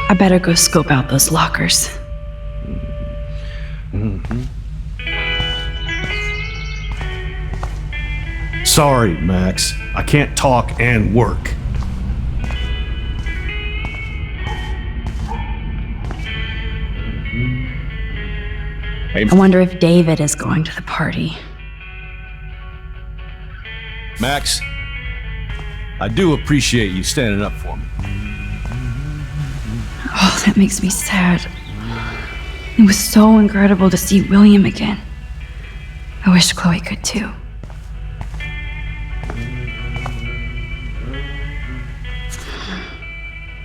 I better go scope out those lockers. Sorry, Max. I can't talk and work. I wonder if David is going to the party. Max, I do appreciate you standing up for me. Oh, that makes me sad. It was so incredible to see William again. I wish Chloe could too.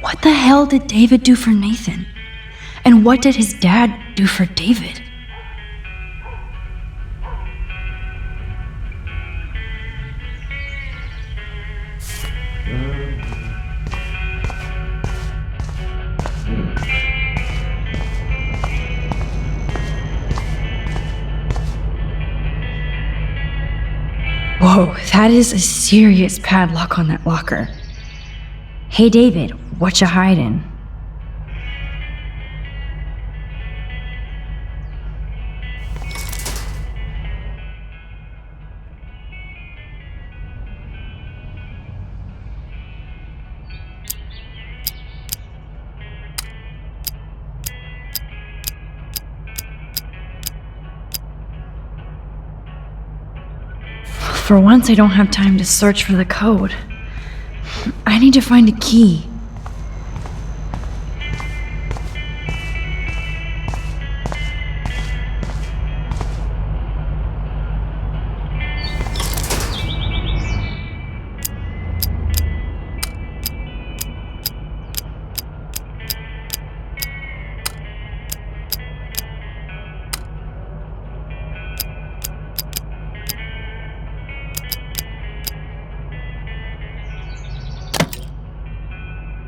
What the hell did David do for Nathan? And what did his dad do for David? Whoa, that is a serious padlock on that locker. Hey David, what you hiding? For once, I don't have time to search for the code. I need to find a key.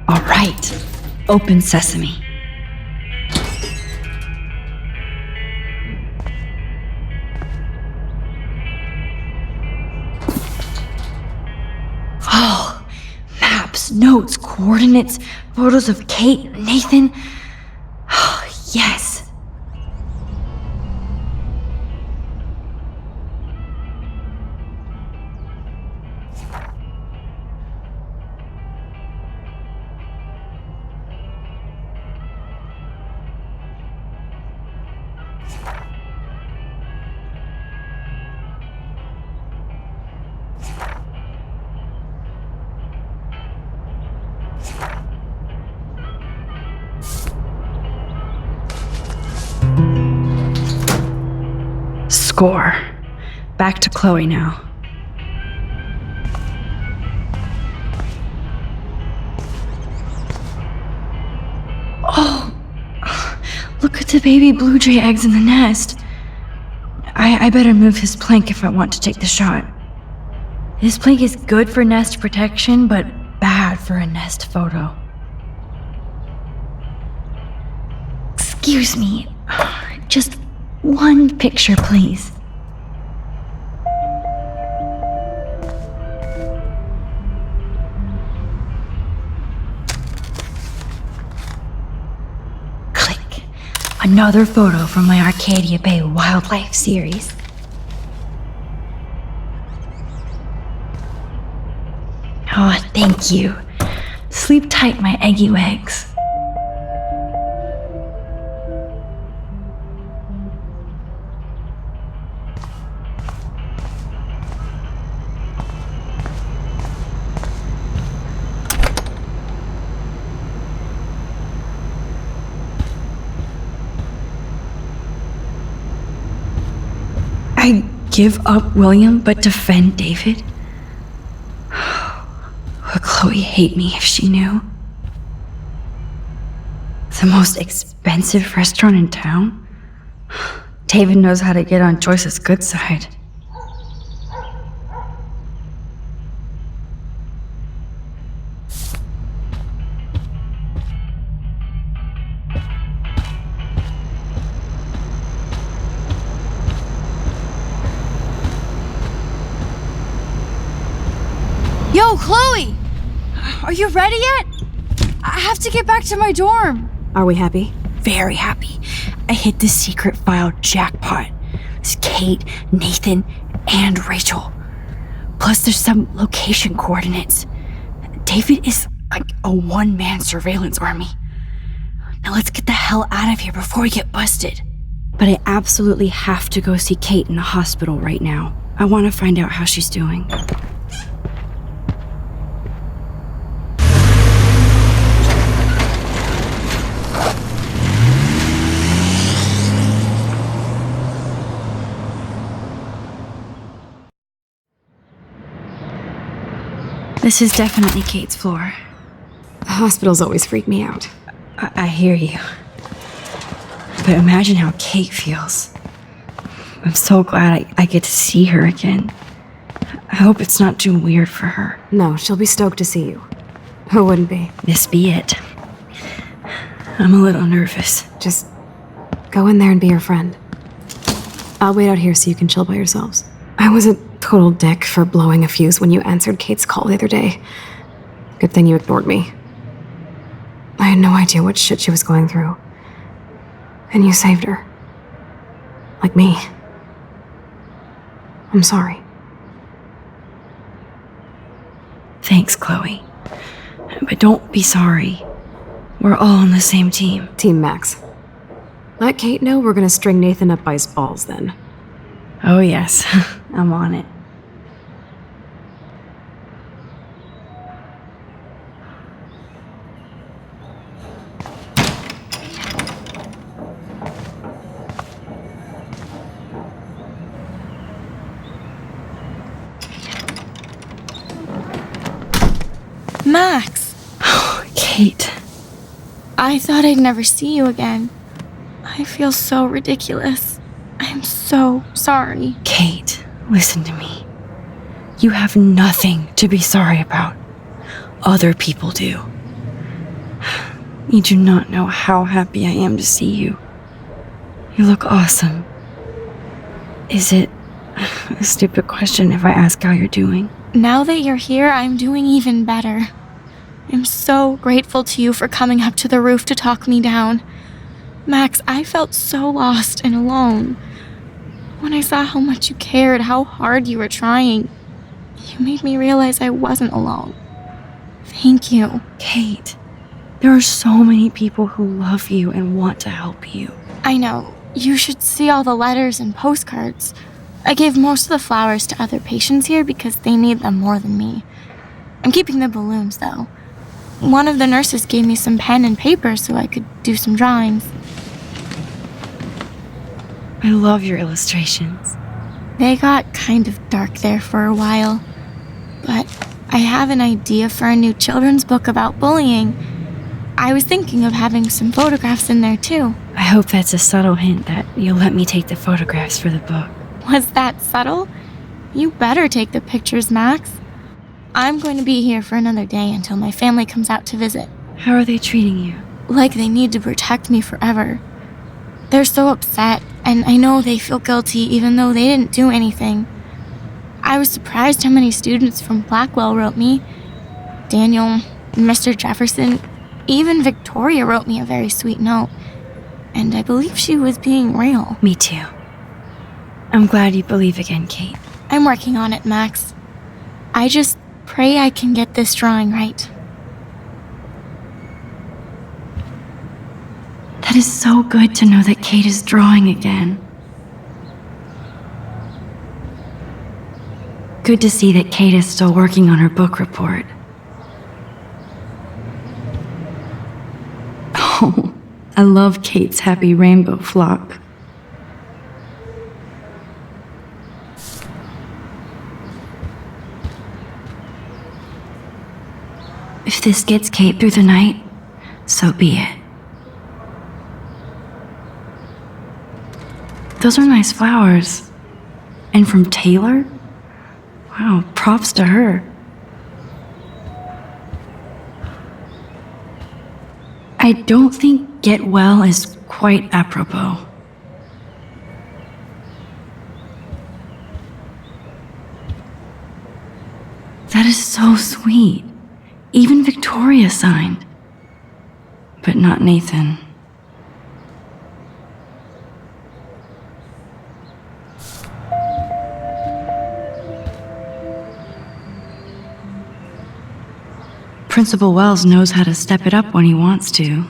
All right, open sesame. Oh, maps, notes, coordinates, photos of Kate, Nathan. Oh, yes. Score. Back to Chloe now. Oh, look at the baby blue jay eggs in the nest. I better move his plank if I want to take the shot. This plank is good for nest protection, but bad for a nest photo. Excuse me, just one picture, please. Click. Another photo from my Arcadia Bay wildlife series. Oh, thank you. Sleep tight, my eggy legs. I give up William but defend David? Would Chloe hate me if she knew? The most expensive restaurant in town? David knows how to get on Joyce's good side. Yo, Chloe! Are you ready yet? I have to get back to my dorm. Are we happy? Very happy. I hit the secret file jackpot. It's Kate, Nathan, and Rachel. Plus there's some location coordinates. David is like a one-man surveillance army. Now let's get the hell out of here before we get busted. But I absolutely have to go see Kate in the hospital right now. I want to find out how she's doing. This is definitely Kate's floor. Hospitals always freak me out. I hear you. But imagine how Kate feels. I'm so glad I get to see her again. I hope it's not too weird for her. No, she'll be stoked to see you. Who wouldn't be? This be it. I'm a little nervous. Just go in there and be your friend. I'll wait out here so you can chill by yourselves. I was a total dick for blowing a fuse when you answered Kate's call the other day. Good thing you ignored me. I had no idea what shit she was going through. And you saved her. Like me. I'm sorry. Thanks, Chloe. But don't be sorry. We're all on the same team. Team Max. Let Kate know we're gonna string Nathan up by his balls then. Oh yes, I'm on it. Max! Kate. I thought I'd never see you again. I feel so ridiculous. I'm so sorry. Kate, listen to me. You have nothing to be sorry about. Other people do. You do not know how happy I am to see you. You look awesome. Is it a stupid question if I ask how you're doing? Now that you're here, I'm doing even better. I'm so grateful to you for coming up to the roof to talk me down. Max, I felt so lost and alone. When I saw how much you cared, how hard you were trying, you made me realize I wasn't alone. Thank you. Kate, there are so many people who love you and want to help you. I know. You should see all the letters and postcards. I gave most of the flowers to other patients here because they need them more than me. I'm keeping the balloons, though. One of the nurses gave me some pen and paper so I could do some drawings. I love your illustrations. They got kind of dark there for a while. But I have an idea for a new children's book about bullying. I was thinking of having some photographs in there, too. I hope that's a subtle hint that you'll let me take the photographs for the book. Was that subtle? You better take the pictures, Max. I'm going to be here for another day until my family comes out to visit. How are they treating you? Like they need to protect me forever. They're so upset, and I know they feel guilty even though they didn't do anything. I was surprised how many students from Blackwell wrote me. Daniel, Mr. Jefferson, even Victoria wrote me a very sweet note. And I believe she was being real. Me too. I'm glad you believe again, Kate. I'm working on it, Max. I just pray I can get this drawing right. That is so good to know that Kate is drawing again. Good to see that Kate is still working on her book report. Oh, I love Kate's happy rainbow flock. If this gets Kate through the night, so be it. Those are nice flowers. And from Taylor? Wow, props to her. I don't think get well is quite apropos. That is so sweet. Even Victoria signed. but not Nathan. Principal Wells knows how to step it up when he wants to.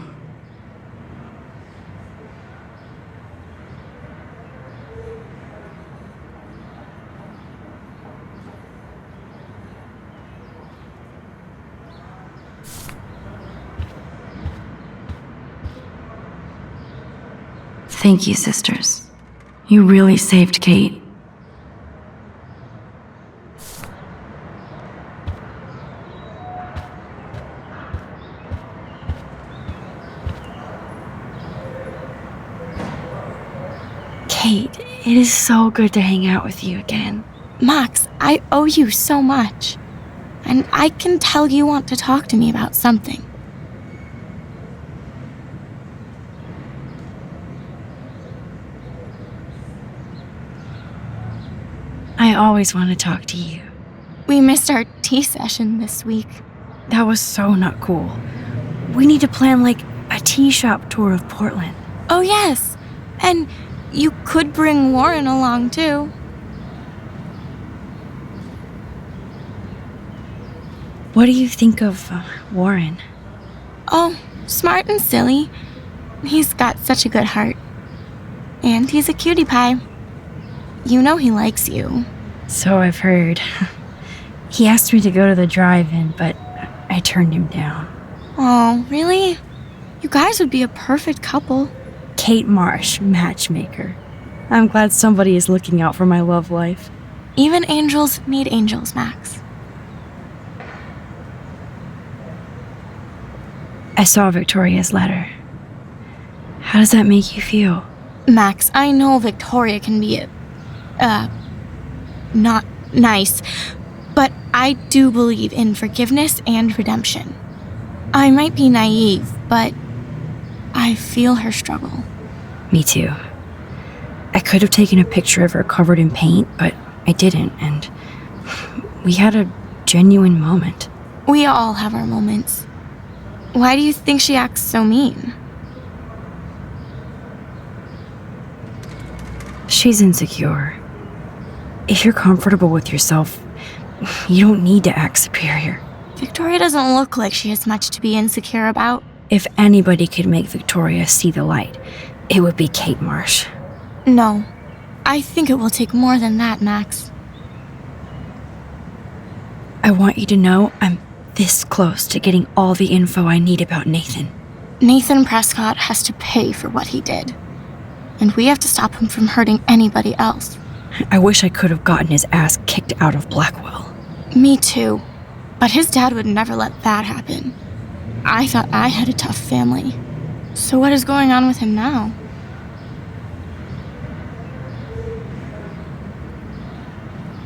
Thank you, sisters. You really saved Kate. Kate, it is so good to hang out with you again. Max, I owe you so much. And I can tell you want to talk to me about something. I always want to talk to you. We missed our tea session this week. That was so not cool. We need to plan like a tea shop tour of Portland. Oh, yes. And you could bring Warren along, too. What do you think of Warren? Oh, smart and silly. He's got such a good heart. And he's a cutie pie. You know he likes you. So I've heard. He asked me to go to the drive-in, but I turned him down. Oh, really? You guys would be a perfect couple. Kate Marsh, matchmaker. I'm glad somebody is looking out for my love life. Even angels need angels, Max. I saw Victoria's letter. How does that make you feel? Max, I know Victoria can be not nice, but I do believe in forgiveness and redemption. I might be naive, but I feel her struggle. Me too. I could have taken a picture of her covered in paint, but I didn't, and we had a genuine moment. We all have our moments. Why do you think she acts so mean? She's insecure. If you're comfortable with yourself, you don't need to act superior. Victoria doesn't look like she has much to be insecure about. If anybody could make Victoria see the light, it would be Kate Marsh. No, I think it will take more than that, Max. I want you to know I'm this close to getting all the info I need about Nathan. Nathan Prescott has to pay for what he did. And we have to stop him from hurting anybody else. I wish I could have gotten his ass kicked out of Blackwell. Me too. But his dad would never let that happen. I thought I had a tough family. So what is going on with him now?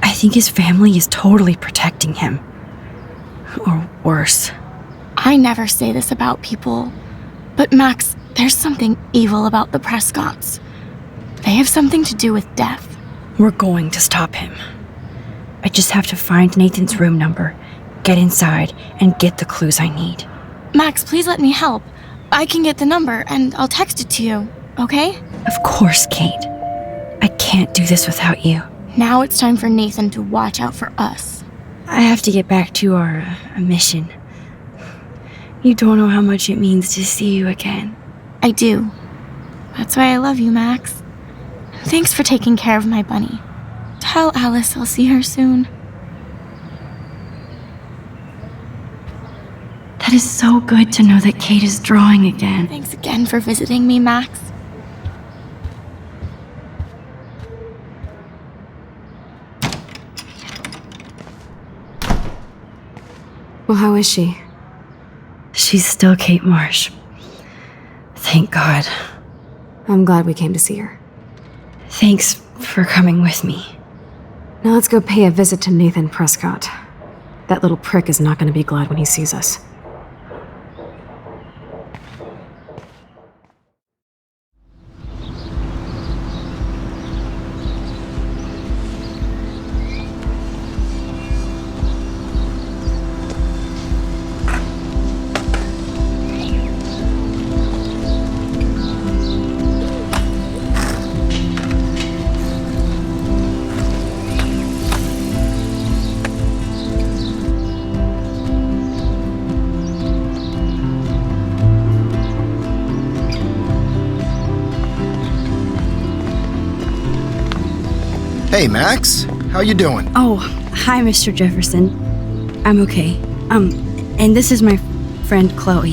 I think his family is totally protecting him. Or worse. I never say this about people. But Max, there's something evil about the Prescotts. They have something to do with death. We're going to stop him. I just have to find Nathan's room number, get inside, and get the clues I need. Max, please let me help. I can get the number, and I'll text it to you, okay? Of course, Kate. I can't do this without you. Now it's time for Nathan to watch out for us. I have to get back to our mission. You don't know how much it means to see you again. I do. That's why I love you, Max. Thanks for taking care of my bunny. Tell Alice I'll see her soon. That is so good to know that Kate is drawing again. Thanks again for visiting me, Max. Well, how is she? She's still Kate Marsh. Thank God. I'm glad we came to see her. Thanks for coming with me. Now let's go pay a visit to Nathan Prescott. That little prick is not going to be glad when he sees us. Hey, Max. How you doing? Oh, hi, Mr. Jefferson. I'm okay. And this is my friend Chloe.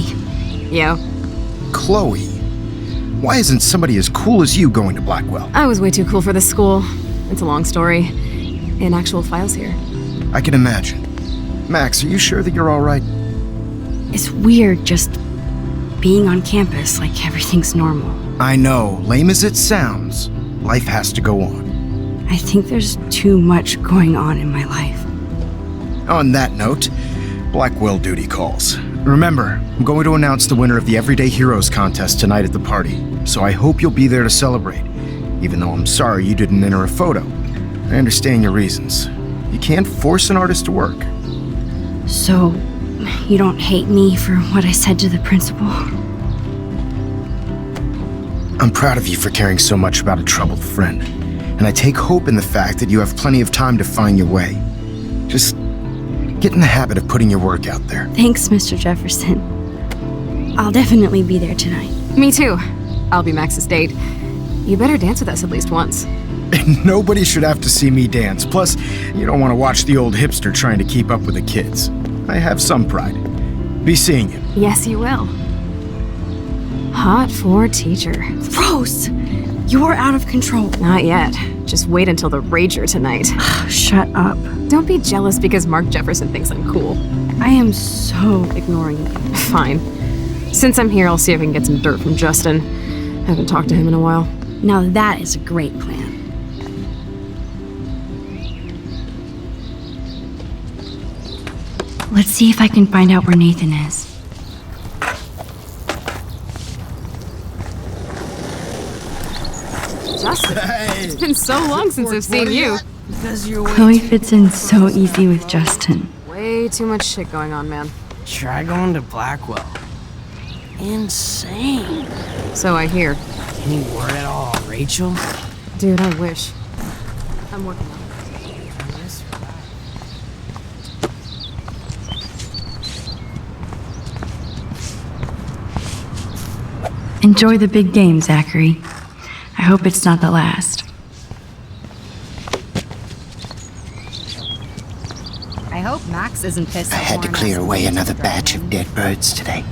Yo, Chloe. Why isn't somebody as cool as you going to Blackwell? I was way too cool for this school. It's a long story. In actual files here. I can imagine. Max, are you sure that you're all right? It's weird just being on campus like everything's normal. I know, lame as it sounds, life has to go on. I think there's too much going on in my life. On that note, Blackwell duty calls. Remember, I'm going to announce the winner of the Everyday Heroes contest tonight at the party, so I hope you'll be there to celebrate, even though I'm sorry you didn't enter a photo. I understand your reasons. You can't force an artist to work. So, you don't hate me for what I said to the principal? I'm proud of you for caring so much about a troubled friend, and I take hope in the fact that you have plenty of time to find your way. Just get in the habit of putting your work out there. Thanks, Mr. Jefferson. I'll definitely be there tonight. Me too. I'll be Max's date. You better dance with us at least once. And nobody should have to see me dance. Plus, you don't want to watch the old hipster trying to keep up with the kids. I have some pride. Be seeing you. Yes, you will. Hot for teacher. Gross! You're out of control. Not yet. Just wait until the rager tonight. Shut up. Don't be jealous because Mark Jefferson thinks I'm cool. I am so ignoring you. Fine. Since I'm here, I'll see if I can get some dirt from Justin. I haven't talked to him in a while. Now that is a great plan. Let's see if I can find out where Nathan is. Justin, it's been so long since I've seen you. Chloe fits in so easy with Justin. Way too much shit going on, man. Try going to Blackwell. Insane. So I hear. Any word at all, Rachel? Dude, I wish. I'm working on it. Enjoy the big game, Zachary. I hope it's not the last. I hope Max isn't pissed I off. had to clear away another batch of dead birds today.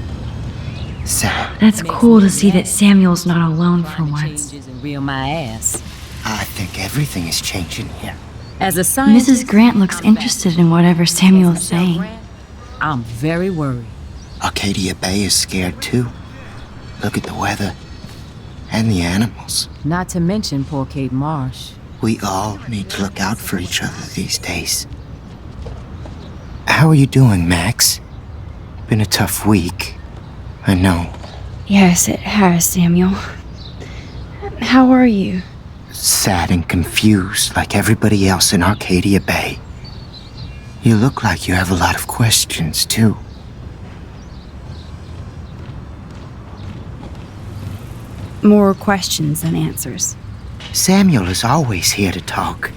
So, That's cool to see that Samuel's not alone for once. And reel my ass. I think everything is changing here. As a scientist, Mrs. Grant looks interested in whatever Samuel is saying. I'm very worried. Arcadia Bay is scared too. Look at the weather. And the animals. Not to mention poor Kate Marsh. We all need to look out for each other these days. How are you doing, Max? Been a tough week. I know. Yes, it has, Samuel. How are you? Sad and confused like everybody else in Arcadia Bay. You look like you have a lot of questions, too. More questions than answers. Samuel is always here to talk.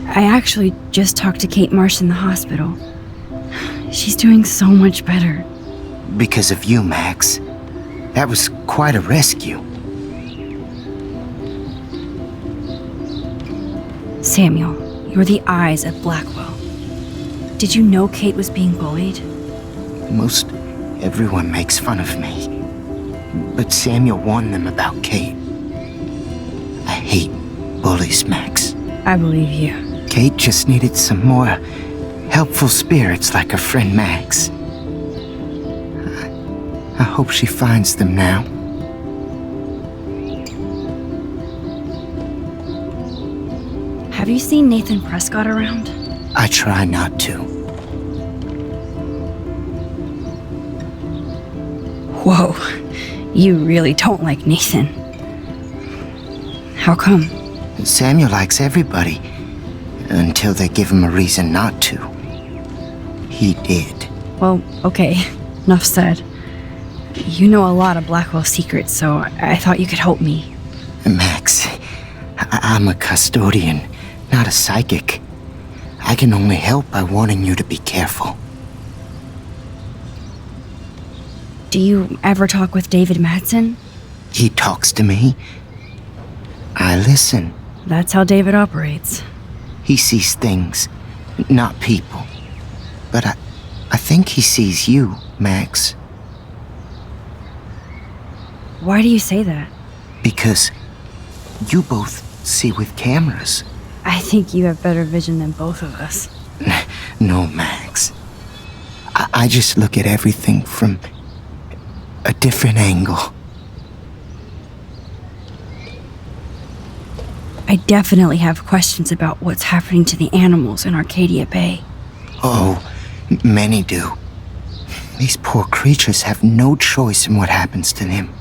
I actually just talked to Kate Marsh in the hospital. She's doing so much better. Because of you, Max. That was quite a rescue. Samuel, you're the eyes of Blackwell. Did you know Kate was being bullied? Most everyone makes fun of me. But Samuel warned them about Kate. I hate bullies, Max. I believe you. Kate just needed some more helpful spirits like her friend Max. I hope she finds them now. Have you seen Nathan Prescott around? I try not to. Whoa, you really don't like Nathan. How come? Samuel likes everybody. Until they give him a reason not to. He did. Well, okay, enough said. You know a lot of Blackwell secrets, so I thought you could help me. Max, I'm a custodian, not a psychic. I can only help by warning you to be careful. Do you ever talk with David Madsen? He talks to me. I listen. That's how David operates. He sees things, not people. But I think he sees you, Max. Why do you say that? Because you both see with cameras. I think you have better vision than both of us. No, Max. I just look at everything from a different angle. I definitely have questions about what's happening to the animals in Arcadia Bay. Oh, many do. These poor creatures have no choice in what happens to them.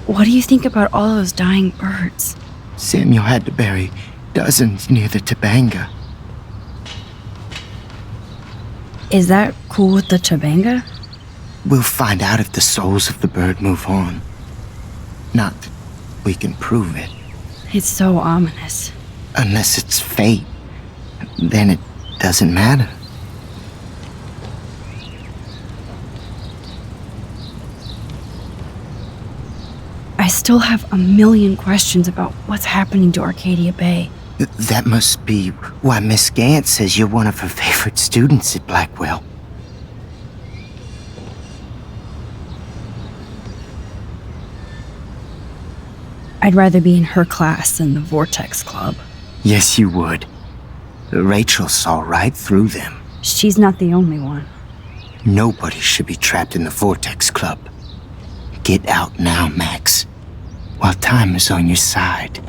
What do you think about all those dying birds? Samuel had to bury dozens near the Tobanga. Is that cool with the Tobanga? We'll find out if the souls of the bird move on. Not that we can prove it. It's so ominous. Unless it's fate. Then it doesn't matter. I still have a million questions about what's happening to Arcadia Bay. That must be why Miss Gant says you're one of her favorite students at Blackwell. I'd rather be in her class than the Vortex Club. Yes, you would. Rachel saw right through them. She's not the only one. Nobody should be trapped in the Vortex Club. Get out now, Max, while time is on your side.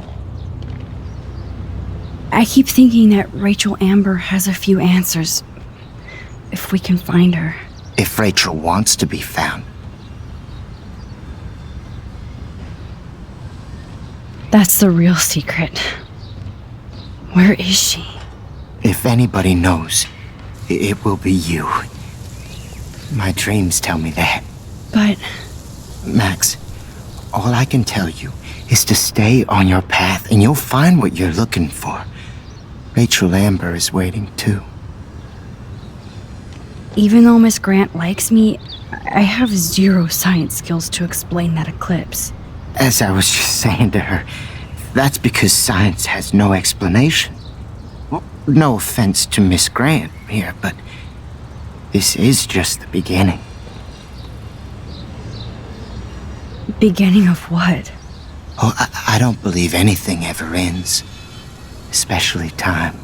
I keep thinking that Rachel Amber has a few answers. If we can find her. If Rachel wants to be found. That's the real secret. Where is she? If anybody knows, it will be you. My dreams tell me that. But Max, all I can tell you is to stay on your path and you'll find what you're looking for. Rachel Amber is waiting too. even though Miss Grant likes me, I have zero science skills to explain that eclipse. As I was just saying to her, that's because science has no explanation. Well, no offense to Miss Grant here, but this is just the beginning. Beginning of what? Oh, I don't believe anything ever ends. Especially time.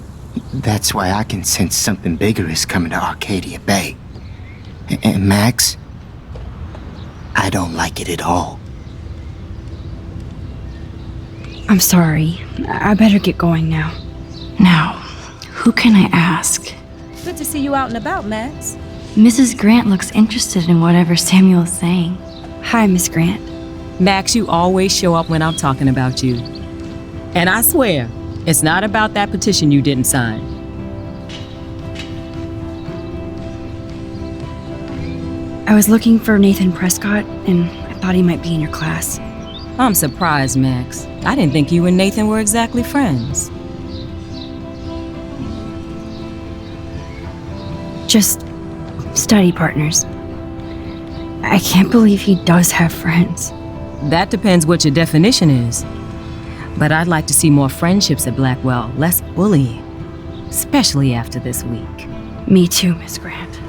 That's why I can sense something bigger is coming to Arcadia Bay. And Max, I don't like it at all. I'm sorry. I better get going now. Now, who can I ask? Good to see you out and about, Max. Mrs. Grant looks interested in whatever Samuel is saying. Hi, Miss Grant. Max, you always show up when I'm talking about you. And I swear, it's not about that petition you didn't sign. I was looking for Nathan Prescott, and I thought he might be in your class. I'm surprised, Max. I didn't think you and Nathan were exactly friends. Just study partners. I can't believe he does have friends. That depends what your definition is. But I'd like to see more friendships at Blackwell, less bullying. Especially after this week. Me too, Miss Grant.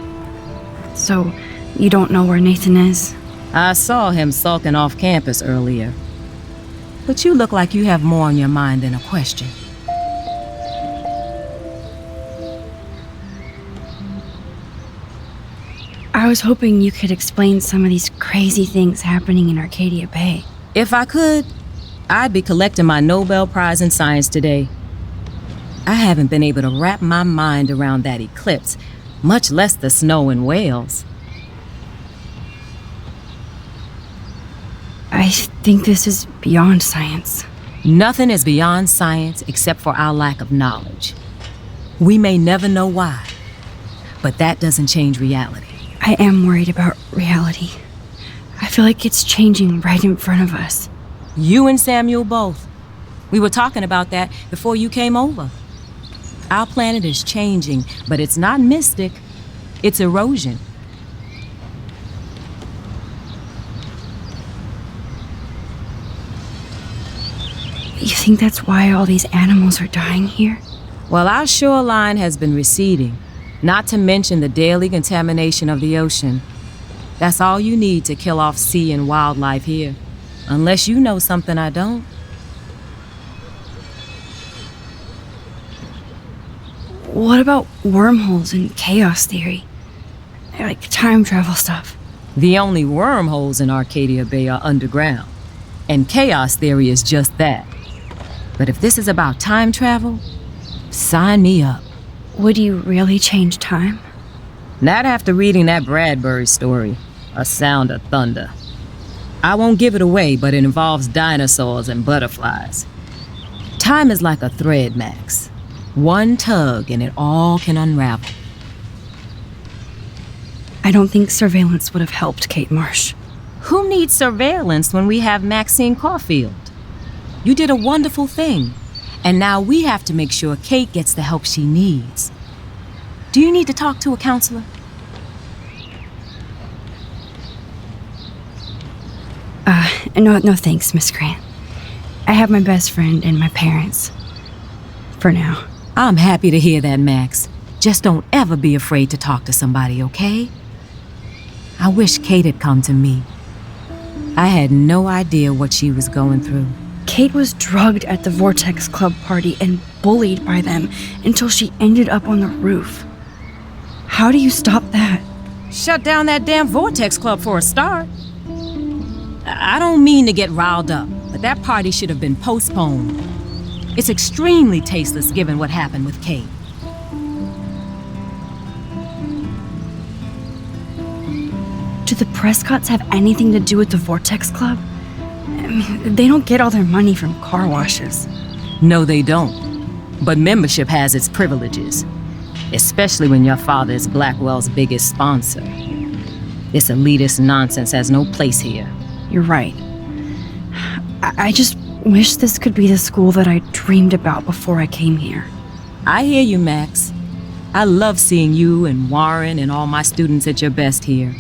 So, you don't know where Nathan is? I saw him sulking off campus earlier. But you look like you have more on your mind than a question. I was hoping you could explain some of these crazy things happening in Arcadia Bay. If I could, I'd be collecting my Nobel Prize in Science today. I haven't been able to wrap my mind around that eclipse, much less the snow in Wales. I think this is beyond science. Nothing is beyond science except for our lack of knowledge. We may never know why, but that doesn't change reality. I am worried about reality. I feel like it's changing right in front of us. You and Samuel both. We were talking about that before you came over. Our planet is changing, but it's not mystic. It's erosion. You think that's why all these animals are dying here? Well, our shoreline has been receding, not to mention the daily contamination of the ocean. That's all you need to kill off sea and wildlife here. Unless you know something I don't. What about wormholes and chaos theory? Like time travel stuff. The only wormholes in Arcadia Bay are underground. And chaos theory is just that. But if this is about time travel, sign me up. Would you really change time? Not after reading that Bradbury story, A Sound of Thunder. I won't give it away, but it involves dinosaurs and butterflies. Time is like a thread, Max. One tug and it all can unravel. I don't think surveillance would have helped Kate Marsh. Who needs surveillance when we have Maxine Caulfield? You did a wonderful thing, and now we have to make sure Kate gets the help she needs. Do you need to talk to a counselor? No thanks, Miss Grant. I have my best friend and my parents. For now. I'm happy to hear that, Max. Just don't ever be afraid to talk to somebody, okay? I wish Kate had come to me. I had no idea what she was going through. Kate was drugged at the Vortex Club party and bullied by them until she ended up on the roof. How do you stop that? Shut down that damn Vortex Club for a start. I don't mean to get riled up, but that party should have been postponed. It's extremely tasteless given what happened with Kate. Do the Prescotts have anything to do with the Vortex Club? I mean, they don't get all their money from car washes. No, they don't. But membership has its privileges, especially when your father is Blackwell's biggest sponsor. This elitist nonsense has no place here. You're right. I just wish this could be the school that I dreamed about before I came here. I hear you, Max. I love seeing you and Warren and all my students at your best here.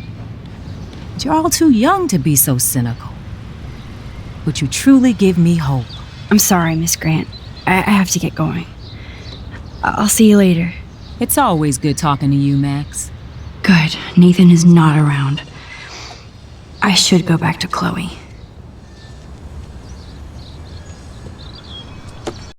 But you're all too young to be so cynical. But you truly give me hope. I'm sorry, Miss Grant. I have to get going. I'll see you later. It's always good talking to you, Max. Good. Nathan is not around. I should go back to Chloe.